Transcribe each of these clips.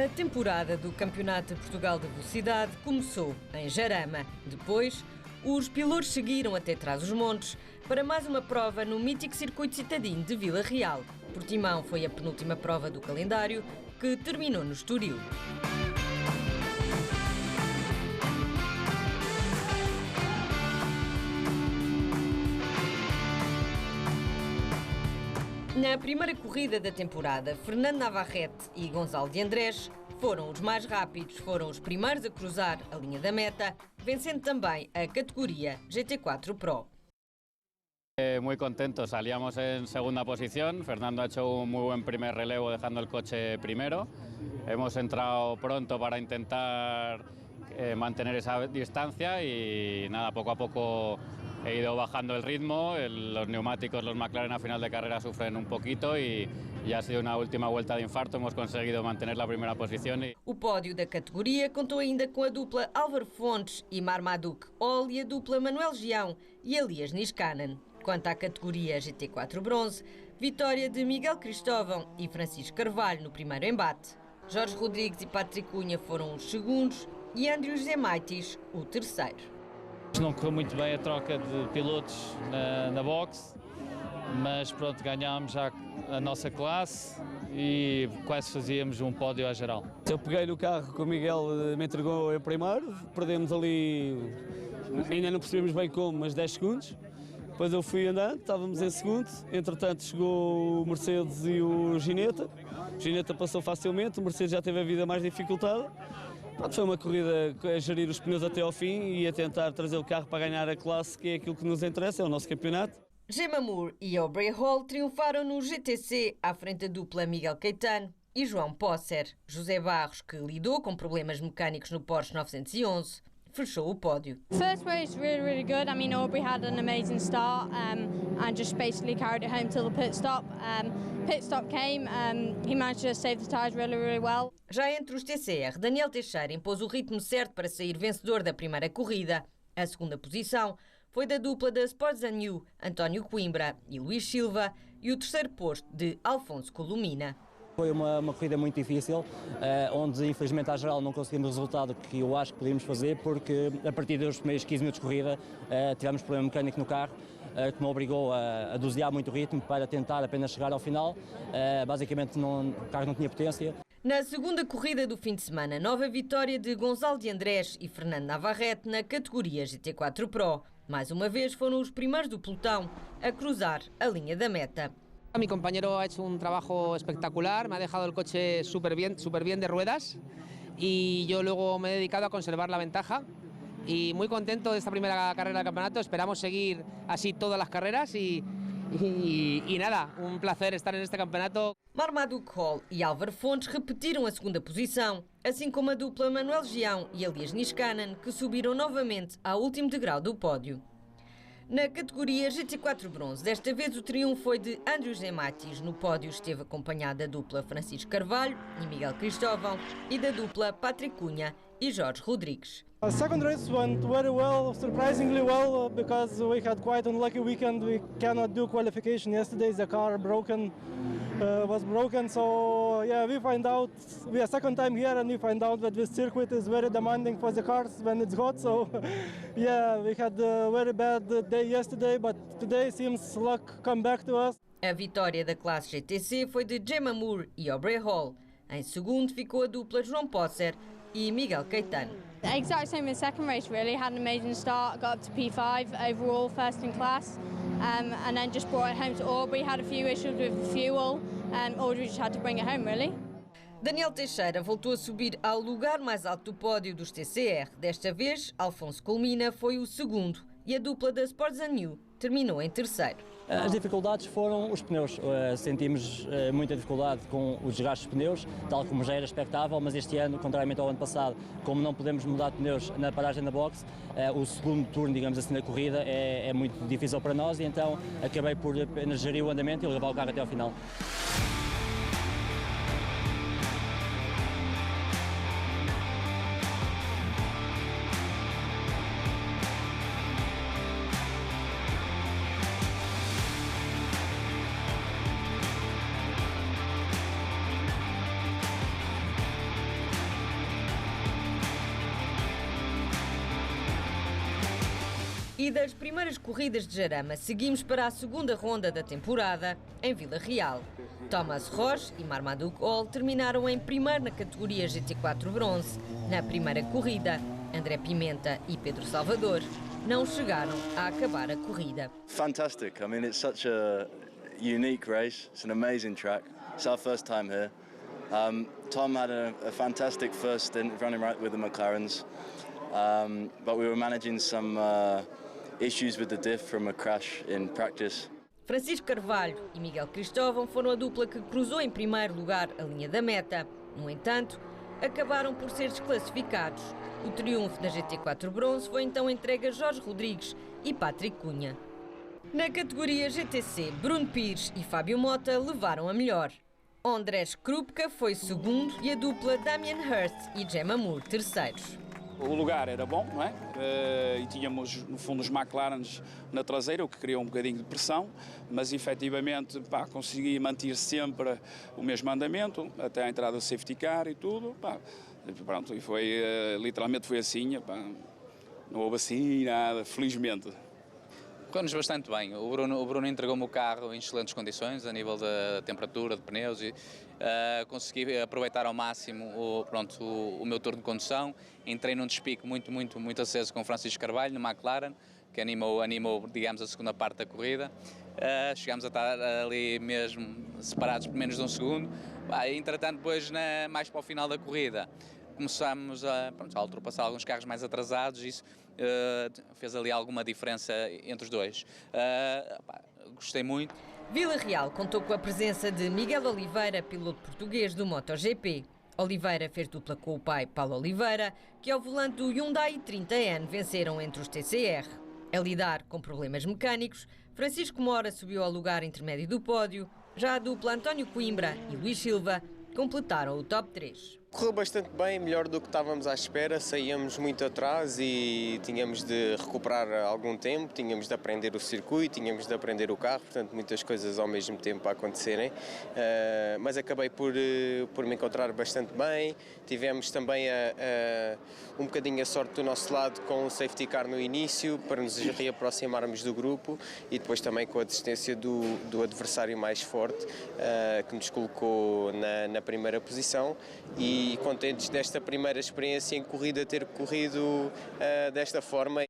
A temporada do Campeonato de Portugal de Velocidade começou em Jarama. Depois, os pilotos seguiram até Trás-os-Montes para mais uma prova no mítico circuito citadino de Vila Real. Portimão foi a penúltima prova do calendário, que terminou no Estoril. Na primeira corrida da temporada, Fernando Navarrete e Gonçalo de Andrés foram os mais rápidos, foram os primeiros a cruzar a linha da meta, vencendo também a categoria GT4 Pro. Muy contentos, salíamos en segunda posición, Fernando ha hecho un muy buen primer relevo dejando el coche primero, hemos entrado pronto para intentar mantener esa distancia y nada, poco a poco he ido bajando el ritmo, los neumáticos, los McLaren a final de carrera sufren un poquito y ha sido una última vuelta de infarto, hemos conseguido mantener la primera posición. O pódio da categoria contou ainda com a dupla Álvaro Fontes e Marmaduke Ol e a dupla Manuel Gião e Elias Niskanen. Quanto à categoria GT4 Bronze, vitória de Miguel Cristóvão e Francisco Carvalho no primeiro embate. Jorge Rodrigues e Patrick Cunha foram os segundos e Andrew Zemaitis o terceiro. Não correu muito bem a troca de pilotos na boxe, mas pronto, ganhámos já a nossa classe e quase fazíamos um pódio à geral. Eu peguei no carro que o Miguel me entregou eu primeiro, perdemos ali, ainda não percebemos bem como, mas 10 segundos. Depois eu fui andando, estávamos em segundo, entretanto chegou o Mercedes e o Gineta. O Gineta passou facilmente, o Mercedes já teve a vida mais dificultada. Foi uma corrida a gerir os pneus até ao fim e a tentar trazer o carro para ganhar a classe, que é aquilo que nos interessa, é o nosso campeonato. Gemma Moore e Aubrey Hall triunfaram no GTC à frente da dupla Miguel Caetano e João Posser. José Barros, que lidou com problemas mecânicos no Porsche 911, fechou o pódio. First race really good. I mean, Aubrey had an amazing start and just basically carried it home till the pit stop. Pit stop came, he managed to save the tyres really well. Já entre os TCR, Daniel Teixeira impôs o ritmo certo para sair vencedor da primeira corrida. A segunda posição foi da dupla da Sports New, António Coimbra e Luís Silva, e o terceiro posto de Alfonso Colomina. Foi uma corrida muito difícil, onde infelizmente à geral não conseguimos o resultado que eu acho que podíamos fazer, porque a partir dos primeiros 15 minutos de corrida tivemos problema mecânico no carro, que me obrigou a dosear muito o ritmo para tentar apenas chegar ao final. Basicamente o carro não tinha potência. Na segunda corrida do fim de semana, nova vitória de Gonçalo de Andrés e Fernando Navarrete na categoria GT4 Pro. Mais uma vez foram os primeiros do pelotão a cruzar a linha da meta. Mi compañero ha hecho un trabajo espectacular, me ha dejado el coche súper bien de ruedas y yo luego me he dedicado a conservar la ventaja y muy contento de esta primera carrera del campeonato, esperamos seguir así todas las carreras y nada, un placer estar en este campeonato. Marmaduke Hall e Álvaro Fontes repetiram a segunda posição, assim como a dupla Manuel Gião e Elias Niskanen, que subiram novamente ao último degrau do pódio. Na categoria GT4 Bronze, desta vez o triunfo foi de Andrew Zemaitis. No pódio esteve acompanhado da dupla Francisco Carvalho e Miguel Cristóvão e da dupla Patrick Cunha e Jorge Rodrigues. The second race went very well, surprisingly well, because we had quite an unlucky weekend. We cannot do qualification yesterday. The car was broken, so yeah, we find out. We are second time here, and we find out that this circuit is very demanding for the cars when it's hot. So yeah, we had a very bad day yesterday, but today seems luck come back to us. A vitória da classe GTC foi de Gemma Moore e Aubrey Hall. Em segundo ficou a dupla João Posser e Miguel Caetano. Exact same in the second race really, had an amazing start, got up to P5 overall, first in class, and then just brought it home to Aubrey, had a few issues with fuel, and Aubrey just had to bring it home really. Daniel Teixeira voltou a subir ao lugar mais alto do pódio dos TCR. Desta vez, Alfonso Colomina foi o segundo e a dupla da Sports New terminou em terceiro. As dificuldades foram os pneus. Sentimos muita dificuldade com os desgastes dos pneus, tal como já era expectável, mas este ano, contrariamente ao ano passado, como não podemos mudar de pneus na paragem da boxe, o segundo turno, digamos assim, da corrida é muito difícil para nós e então acabei por apenas gerir o andamento e levar o carro até ao final. E das primeiras corridas de Jarama, seguimos para a segunda ronda da temporada, em Vila Real. Thomas Roche e Marmaduke Hall terminaram em primeiro na categoria GT4 Bronze. Na primeira corrida, André Pimenta e Pedro Salvador não chegaram a acabar a corrida. Fantastic. I mean, it's such a unique race. It's an amazing track. It's our first time here. Tom had a fantastic first stint running right with the McLarens, but we were managing some issues with the diff from a crash in practice. Francisco Carvalho e Miguel Cristóvão foram a dupla que cruzou em primeiro lugar a linha da meta. No entanto, acabaram por ser desclassificados. O triunfo na GT4 Bronze foi então entregue a Jorge Rodrigues e Patrick Cunha. Na categoria GTC, Bruno Pires e Fábio Mota levaram a melhor. Andrés Krupka foi segundo e a dupla Damien Hirst e Gemma Moore terceiros. O lugar era bom, não é? E tínhamos, no fundo, os McLarens na traseira, o que criou um bocadinho de pressão, mas efetivamente consegui manter sempre o mesmo andamento, até a entrada do safety car e tudo. Pronto, e foi, literalmente foi assim, não houve assim nada, felizmente. Correu-nos bastante bem. O Bruno entregou-me o carro em excelentes condições, a nível da temperatura, de pneus, e consegui aproveitar ao máximo o meu turno de condução. Entrei num despique muito aceso com o Francisco Carvalho, no McLaren, que animou, digamos, a segunda parte da corrida. Chegámos a estar ali mesmo separados por menos de um segundo. Entretanto, depois, mais para o final da corrida, começámos a ultrapassar alguns carros mais atrasados. Isso fez ali alguma diferença entre os dois. Gostei muito. Vila Real contou com a presença de Miguel Oliveira, piloto português do MotoGP. Oliveira fez dupla com o pai, Paulo Oliveira, que ao volante do Hyundai 30N venceram entre os TCR. A lidar com problemas mecânicos, Francisco Mora subiu ao lugar intermédio do pódio. Já a dupla António Coimbra e Luís Silva completaram o top 3. Correu bastante bem, melhor do que estávamos à espera, saíamos muito atrás e tínhamos de recuperar algum tempo, tínhamos de aprender o circuito, tínhamos de aprender o carro, portanto muitas coisas ao mesmo tempo a acontecerem, mas acabei por me encontrar bastante bem. Tivemos também um bocadinho a sorte do nosso lado com o safety car no início, para nos reaproximarmos do grupo, e depois também com a desistência do adversário mais forte, que nos colocou na primeira posição, e contentes desta primeira experiência em corrida, ter corrido desta forma.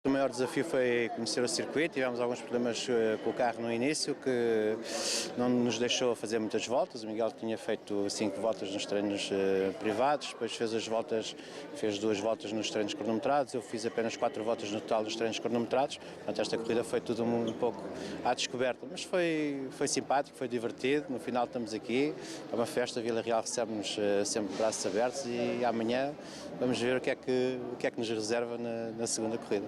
O maior desafio foi conhecer o circuito. Tivemos alguns problemas com o carro no início, que não nos deixou fazer muitas voltas. O Miguel tinha feito 5 voltas nos treinos privados, depois fez 2 voltas nos treinos cronometrados. Eu fiz apenas 4 voltas no total nos treinos cronometrados. Portanto, esta corrida foi tudo um pouco à descoberta, mas foi simpático, foi divertido. No final estamos aqui, é uma festa. A Vila Real recebe-nos sempre de braços abertos, e amanhã vamos ver o que é que nos reserva na segunda corrida.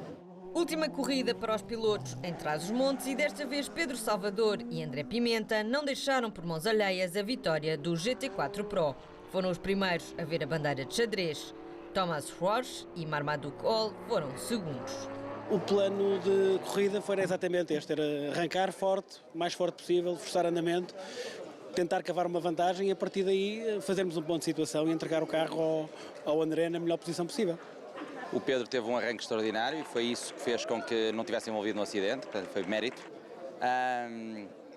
Última corrida para os pilotos em Trás-os-Montes, e desta vez Pedro Salvador e André Pimenta não deixaram por mãos alheias a vitória do GT4 Pro. Foram os primeiros a ver a bandeira de xadrez. Thomas Roche e Marmaduke Hall foram segundos. O plano de corrida foi exatamente este, era arrancar forte, o mais forte possível, forçar andamento, tentar cavar uma vantagem e a partir daí fazermos um ponto de situação e entregar o carro ao André na melhor posição possível. O Pedro teve um arranque extraordinário e foi isso que fez com que não tivesse envolvido no acidente, portanto foi mérito.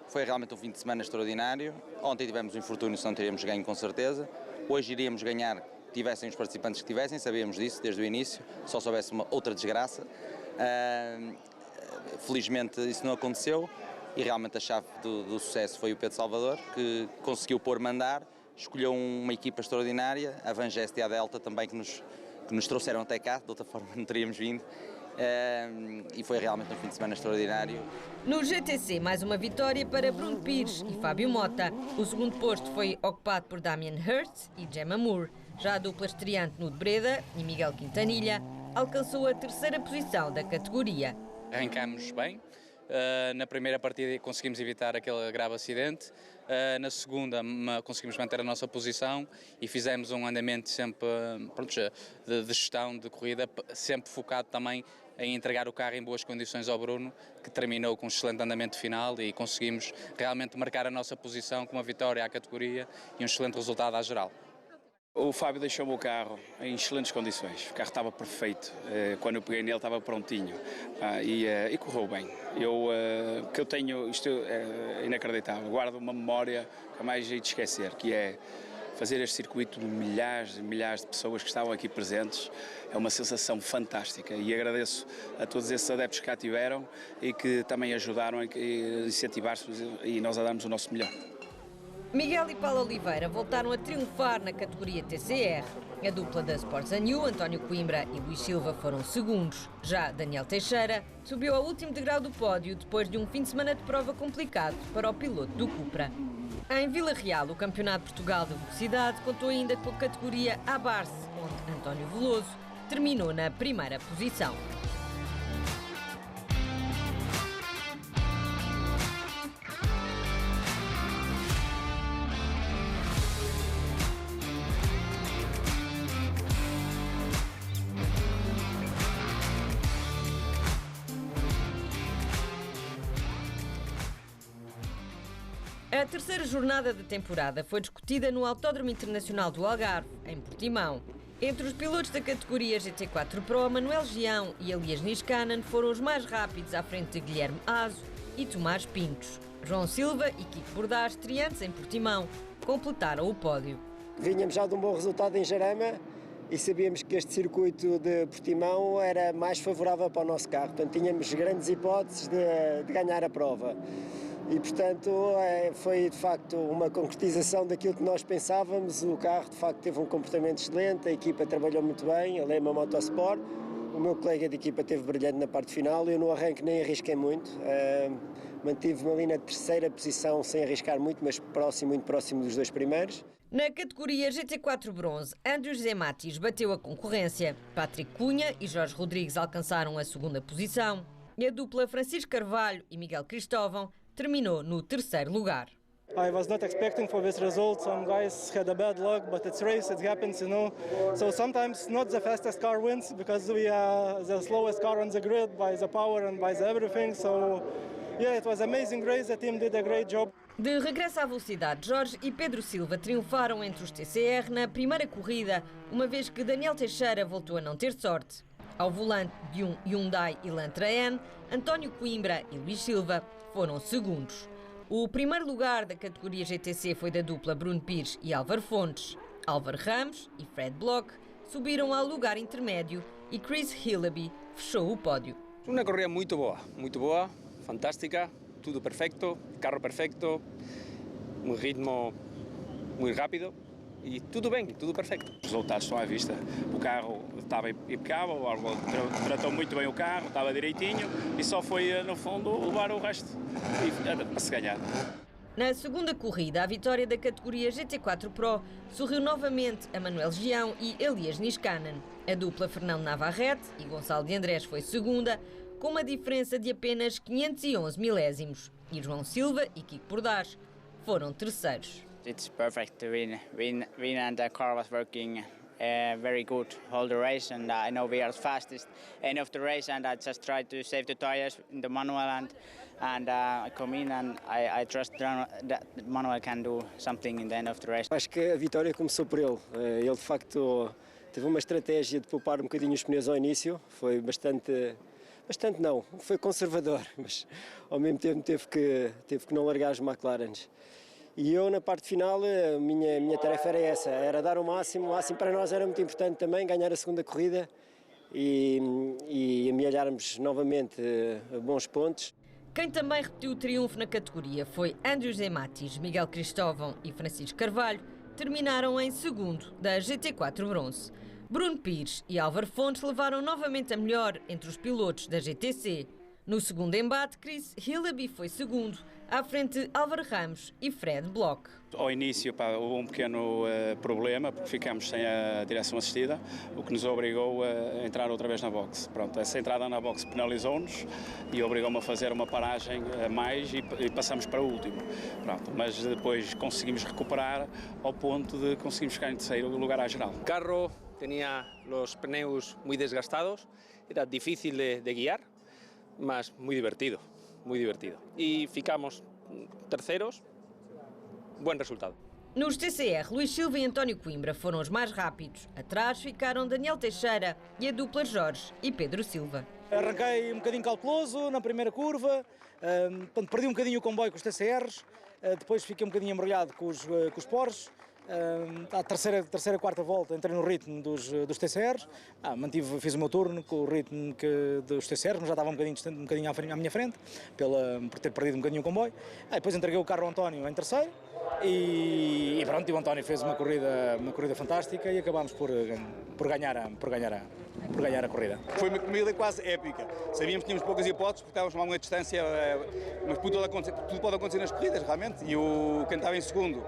Foi realmente um fim de semana extraordinário. Ontem tivemos um infortúnio, se não teríamos ganho com certeza. Hoje iríamos ganhar, tivessem os participantes que tivessem, sabíamos disso desde o início, só soubesse uma outra desgraça. Felizmente isso não aconteceu e realmente a chave do sucesso foi o Pedro Salvador, que conseguiu pôr-me a andar, escolheu uma equipa extraordinária, a Vangest e a Delta também, que nos trouxeram até cá, de outra forma não teríamos vindo, e foi realmente um fim de semana extraordinário. No GTC, mais uma vitória para Bruno Pires e Fábio Mota. O segundo posto foi ocupado por Damien Hirst e Gemma Moore. Já a dupla estreante no de Breda e Miguel Quintanilha alcançou a terceira posição da categoria. Arrancámos bem. Na primeira partida conseguimos evitar aquele grave acidente. Na segunda conseguimos manter a nossa posição e fizemos um andamento sempre de gestão de corrida, sempre focado também em entregar o carro em boas condições ao Bruno, que terminou com um excelente andamento final, e conseguimos realmente marcar a nossa posição com uma vitória à categoria e um excelente resultado à geral. O Fábio deixou-me o carro em excelentes condições, o carro estava perfeito, quando eu peguei nele estava prontinho e correu bem. Que eu tenho, isto é inacreditável, guardo uma memória que jamais hei de esquecer, que é fazer este circuito de milhares e milhares de pessoas que estavam aqui presentes. É uma sensação fantástica e agradeço a todos esses adeptos que cá tiveram e que também ajudaram a incentivar-se e nós a darmos o nosso melhor. Miguel e Paulo Oliveira voltaram a triunfar na categoria TCR. A dupla da Sports New, António Coimbra e Luís Silva, foram segundos. Já Daniel Teixeira subiu ao último degrau do pódio depois de um fim de semana de prova complicado para o piloto do Cupra. Em Vila Real, o Campeonato de Portugal de Velocidade contou ainda com a categoria A-Barce, onde António Veloso terminou na primeira posição. A terceira jornada da temporada foi discutida no Autódromo Internacional do Algarve, em Portimão. Entre os pilotos da categoria GT4 Pro, Manuel Gião e Elias Niskanen foram os mais rápidos à frente de Guilherme Azo e Tomás Pintos. João Silva e Kiko Bordas, estreantes em Portimão, completaram o pódio. Vinhamos já de um bom resultado em Jarama e sabíamos que este circuito de Portimão era mais favorável para o nosso carro, portanto tínhamos grandes hipóteses de ganhar a prova. E, portanto, foi de facto uma concretização daquilo que nós pensávamos. O carro, de facto, teve um comportamento excelente, a equipa trabalhou muito bem, a Lema Motorsport. O meu colega de equipa esteve brilhante na parte final, eu no arranque nem arrisquei muito. Mantive-me ali na terceira posição sem arriscar muito, mas muito próximo dos dois primeiros. Na categoria GT4 Bronze, Andrew Zematis bateu a concorrência. Patrick Cunha e Jorge Rodrigues alcançaram a segunda posição. E a dupla Francisco Carvalho e Miguel Cristóvão terminou no terceiro lugar. I was not expecting for this result. Some guys had a bad luck, but it's race, it happens, you know. So sometimes not the fastest car wins because we are the slowest car on the grid by the power and by the everything. So yeah, it was an amazing race. The team did a great job. De regresso à velocidade, Jorge e Pedro Silva triunfaram entre os TCR na primeira corrida, uma vez que Daniel Teixeira voltou a não ter sorte. Ao volante de um Hyundai Elantra N, António Coimbra e Luís Silva foram segundos. O primeiro lugar da categoria GTC foi da dupla Bruno Pires e Álvaro Fontes. Álvaro Ramos e Fred Bloch subiram ao lugar intermédio e Chris Hillaby fechou o pódio. Uma corrida muito boa, fantástica, tudo perfeito, carro perfeito, um ritmo muito rápido. E tudo bem, tudo perfeito. Os resultados estão à vista. O carro estava impecável, o Álvaro tratou muito bem o carro, estava direitinho e só foi, no fundo, levar o resto para se ganhar. Na segunda corrida, a vitória da categoria GT4 Pro sorriu novamente a Manuel Gião e Elias Niskanen. A dupla Fernando Navarrete e Gonçalo de Andrés foi segunda, com uma diferença de apenas 511 milésimos. E João Silva e Kiko Bordas foram terceiros. It's perfect to win and the car was working very good whole the race, and I know we are fastest end of the race, and I just tried to save the tires in the manual, and I come in and I trust that Manuel can do something in the end of the race. Acho que a vitória começou por ele. Ele de facto teve uma estratégia de poupar um bocadinho os pneus ao início, foi bastante não, foi conservador, mas ao mesmo tempo teve que não largar os McLarens. E eu, na parte final, a minha tarefa era essa, era dar o máximo. O máximo para nós era muito importante também, ganhar a segunda corrida e amealharmos novamente bons pontos. Quem também repetiu o triunfo na categoria foi Andrew Zematis, Miguel Cristóvão e Francisco Carvalho, terminaram em segundo da GT4 Bronze. Bruno Pires e Álvaro Fontes levaram novamente a melhor entre os pilotos da GTC. No segundo embate, Chris Hillaby foi segundo, à frente de Álvaro Ramos e Fred Bloch. Ao início houve um pequeno problema, porque ficámos sem a direção assistida, o que nos obrigou a entrar outra vez na boxe. Pronto, essa entrada na boxe penalizou-nos e obrigou-me a fazer uma paragem a mais e passamos para o último. Pronto, mas depois conseguimos recuperar ao ponto de conseguirmos ficar em terceiro lugar à geral. O carro tinha os pneus muito desgastados, era difícil de guiar, mas muito divertido. E ficamos terceros, buen resultado. Nos TCR, Luís Silva e António Coimbra foram os mais rápidos. Atrás ficaram Daniel Teixeira e a dupla Jorge e Pedro Silva. Arranquei um bocadinho cauteloso na primeira curva, perdi um bocadinho o comboio com os TCRs, depois fiquei um bocadinho embrulhado com os Porsches. À terceira, quarta volta entrei no ritmo dos TCRs, fiz o meu turno com o ritmo dos TCRs, mas já estava um bocadinho à minha frente, por ter perdido um bocadinho o comboio. Depois entreguei o carro ao António em terceiro e pronto, o António fez uma corrida fantástica e acabámos por ganhar a corrida. Foi uma corrida quase épica. Sabíamos que tínhamos poucas hipóteses porque estávamos a uma distância, mas tudo pode acontecer nas corridas, realmente. E quem estava em segundo,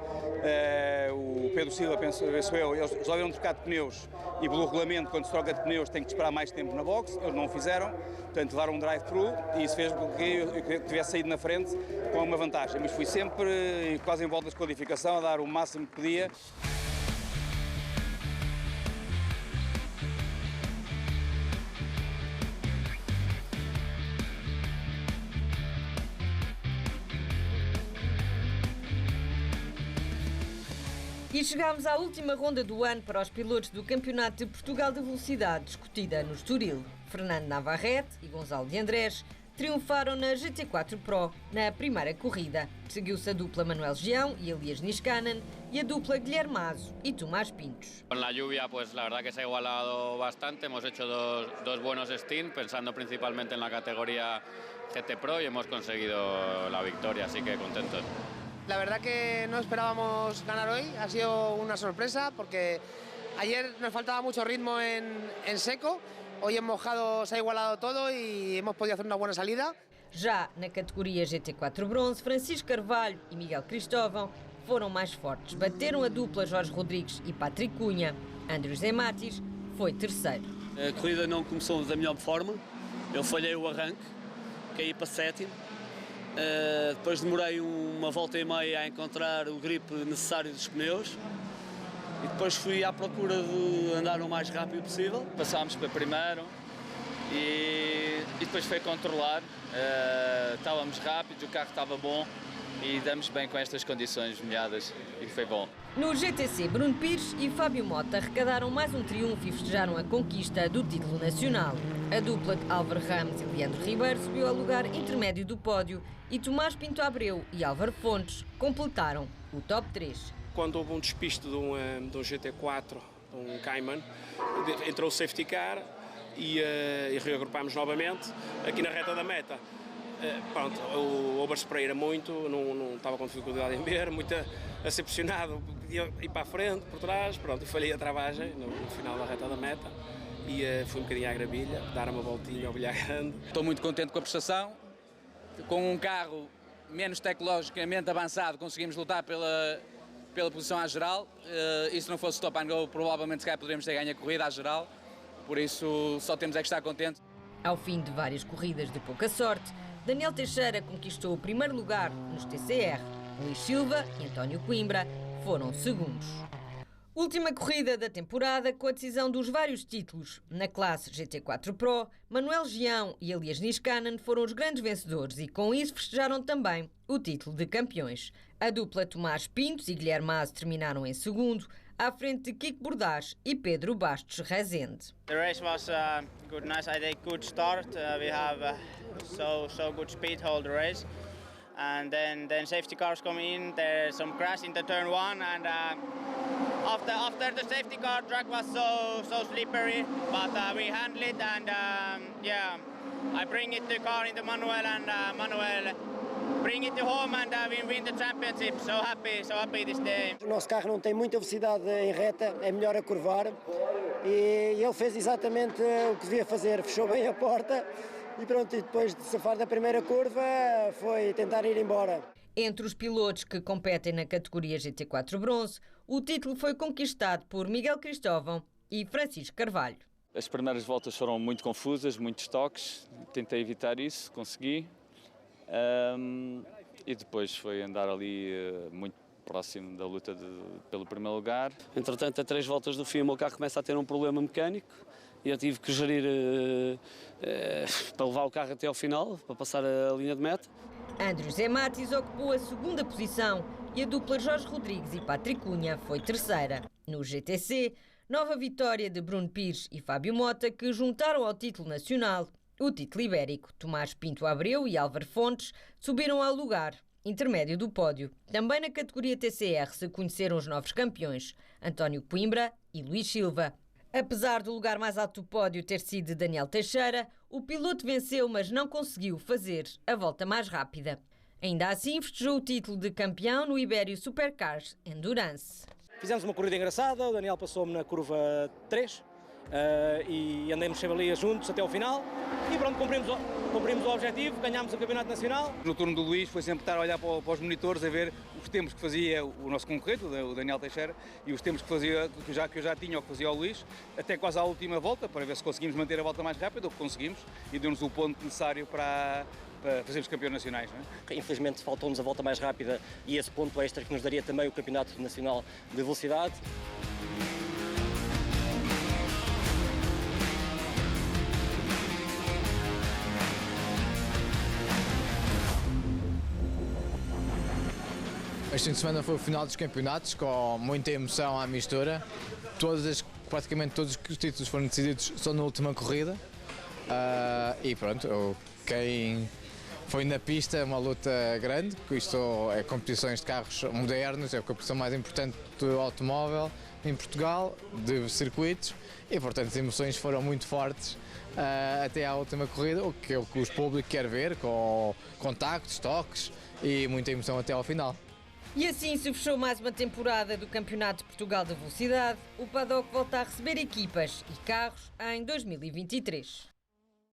o Pedro Silva, penso eu, eles resolveram trocar de pneus e pelo regulamento, quando se troca de pneus, tem que esperar mais tempo na box. Eles não o fizeram, portanto levaram um drive-thru e isso fez com que eu tivesse saído na frente com uma vantagem. Mas fui sempre quase em volta de qualificação a dar o máximo que podia. E chegámos à última ronda do ano para os pilotos do Campeonato de Portugal de Velocidade, discutida no Estoril. Fernando Navarrete e Gonçalo de Andrés triunfaram na GT4 Pro na primeira corrida. Seguiu-se a dupla Manuel Gião e Elias Niskanen e a dupla Guilherme Mazo e Tomás Pintos. Con la lluvia, pues la verdad que se ha igualado bastante. Hemos hecho dos buenos stints, pensando principalmente en la categoría GT Pro y hemos conseguido la victoria, así que contentos. La verdad que no esperábamos ganar hoy, ha sido una sorpresa porque ayer nos faltaba mucho ritmo en seco, hoy en mojado se ha igualado todo y hemos podido hacer una buena salida. Já na categoria GT4 Bronze, Francisco Carvalho e Miguel Cristóvão foram mais fortes. Bateram a dupla Jorge Rodrigues e Patrick Cunha. Andrew Zé Matis foi terceiro. A corrida não começou da melhor forma, eu falhei o arranque, caí para sétimo. Depois demorei uma volta e meia a encontrar o grip necessário dos pneus e depois fui à procura de andar o mais rápido possível. Passámos para primeiro e depois foi controlar, estávamos rápidos, o carro estava bom e damos bem com estas condições molhadas e foi bom. No GTC, Bruno Pires e Fábio Mota arrecadaram mais um triunfo e festejaram a conquista do título nacional. A dupla de Álvaro Ramos e Leandro Ribeiro subiu ao lugar intermédio do pódio e Tomás Pinto Abreu e Álvaro Fontes completaram o top 3. Quando houve um despiste de um GT4, de um Cayman, entrou o safety car e reagrupámos novamente aqui na reta da meta. Pronto, o overspray era muito, não estava com dificuldade em ver, muito a ser pressionado, podia ir para a frente, por trás, pronto, falhei a travagem no final da reta da meta e fui um bocadinho à gravilha, dar uma voltinha ao bilhar grande. Estou muito contente com a prestação, com um carro menos tecnologicamente avançado conseguimos lutar pela posição à geral, e se não fosse stop and go provavelmente se calhar poderíamos ter ganho a corrida à geral, por isso só temos é que estar contentes. Ao fim de várias corridas de pouca sorte, Daniel Teixeira conquistou o primeiro lugar nos TCR. Luís Silva e António Coimbra foram segundos. Última corrida da temporada com a decisão dos vários títulos. Na classe GT4 Pro, Manuel Gião e Elias Niskanen foram os grandes vencedores e com isso festejaram também o título de campeões. A dupla Tomás Pintos e Guilherme Mazo terminaram em segundo, à frente de Kiko Bordás e Pedro Bastos Rezende. The race was good, nice. I think good start. We have so good speed whole the race, and then safety cars come in. There's some crash into turn one, and after the safety car track was so slippery, but we handled it, and yeah, I bring it the car into Manuel, and Manuel bring it to home, and we win the championship. So happy this day. O nosso carro não tem muita velocidade em reta, é melhor a curvar e ele fez exatamente o que devia fazer, fechou bem a porta e pronto, e depois de safar da primeira curva foi tentar ir embora. Entre os pilotos que competem na categoria GT4 Bronze, o título foi conquistado por Miguel Cristóvão e Francisco Carvalho. As primeiras voltas foram muito confusas, muitos toques, tentei evitar isso, consegui. E depois foi andar ali muito próximo da luta pelo primeiro lugar. Entretanto, a 3 voltas do fim, o meu carro começa a ter um problema mecânico e eu tive que gerir para levar o carro até ao final, para passar a linha de meta. Andrew Zé Matis ocupou a segunda posição e a dupla Jorge Rodrigues e Patrick Cunha foi terceira. No GTC, nova vitória de Bruno Pires e Fábio Mota, que juntaram ao título nacional o título ibérico. Tomás Pinto Abreu e Álvaro Fontes subiram ao lugar intermédio do pódio. Também na categoria TCR se conheceram os novos campeões, António Coimbra e Luís Silva. Apesar do lugar mais alto do pódio ter sido de Daniel Teixeira, o piloto venceu, mas não conseguiu fazer a volta mais rápida. Ainda assim, festejou o título de campeão no Ibério Supercars Endurance. Fizemos uma corrida engraçada, o Daniel passou-me na curva 3 e andemos sempre ali juntos até ao final e pronto, cumprimos o objetivo, ganhámos o Campeonato Nacional. No turno do Luís foi sempre estar a olhar para os monitores, a ver os tempos que fazia o nosso concorrente, o Daniel Teixeira, e os tempos que fazia, que eu já tinha ou que fazia o Luís, até quase à última volta, para ver se conseguimos manter a volta mais rápida, o que conseguims, e deu-nos o ponto necessário para fazermos campeões nacionais. Não é? Infelizmente faltou-nos a volta mais rápida e esse ponto extra que nos daria também o Campeonato Nacional de Velocidade. Este fim de semana foi o final dos campeonatos, com muita emoção à mistura. Praticamente todos os títulos foram decididos só na última corrida. E pronto, quem foi na pista é uma luta grande, porque isto é competições de carros modernos, é a competição mais importante do automóvel em Portugal, de circuitos, e portanto as emoções foram muito fortes até à última corrida, o que o público quer ver, com contactos, toques e muita emoção até ao final. E assim se fechou mais uma temporada do Campeonato de Portugal de Velocidade. O paddock volta a receber equipas e carros em 2023.